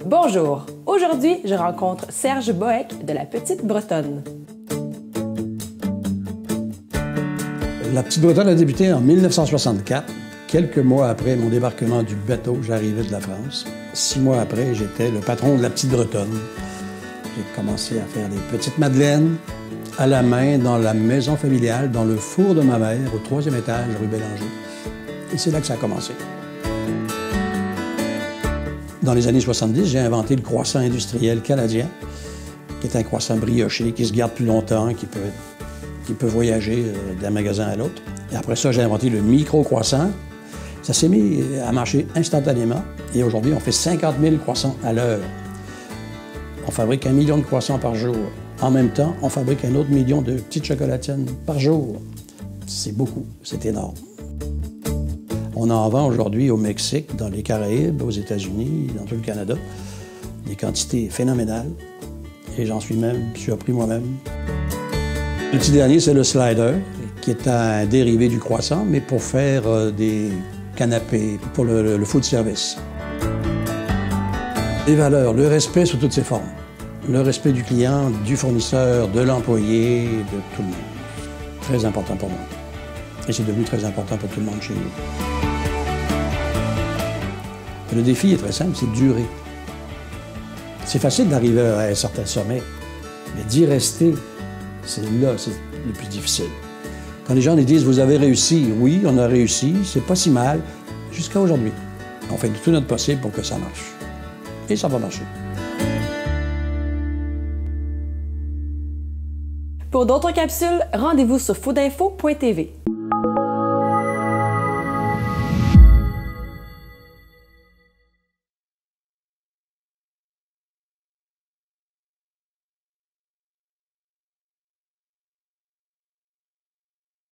Bonjour! Aujourd'hui, je rencontre Serge Boeck de La Petite Bretonne. La Petite Bretonne a débuté en 1964. Quelques mois après mon débarquement du bateau, j'arrivais de la France. 6 mois après, j'étais le patron de La Petite Bretonne. J'ai commencé à faire des petites madeleines à la main dans la maison familiale, dans le four de ma mère, au 3e étage, rue Bélanger. Et c'est là que ça a commencé. Dans les années 70, j'ai inventé le croissant industriel canadien, qui est un croissant brioché, qui se garde plus longtemps, qui peut voyager d'un magasin à l'autre. Et après ça, j'ai inventé le micro-croissant. Ça s'est mis à marcher instantanément. Et aujourd'hui, on fait 50 000 croissants à l'heure. On fabrique 1 million de croissants par jour. En même temps, on fabrique 1 autre million de petites chocolatines par jour. C'est beaucoup, c'est énorme. On en vend aujourd'hui au Mexique, dans les Caraïbes, aux États-Unis, dans tout le Canada. Des quantités phénoménales. Et j'en suis même surpris moi-même. Le petit dernier, c'est le slider, qui est un dérivé du croissant, mais pour faire des canapés, pour le food service. Les valeurs, le respect sous toutes ses formes. Le respect du client, du fournisseur, de l'employé, de tout le monde. Très important pour moi. Et c'est devenu très important pour tout le monde chez nous. Le défi est très simple, c'est de durer. C'est facile d'arriver à un certain sommet, mais d'y rester, c'est là, c'est le plus difficile. Quand les gens nous disent « vous avez réussi », oui, on a réussi, c'est pas si mal, jusqu'à aujourd'hui. On fait tout notre possible pour que ça marche. Et ça va marcher. Pour d'autres capsules, rendez-vous sur foodinfo.tv.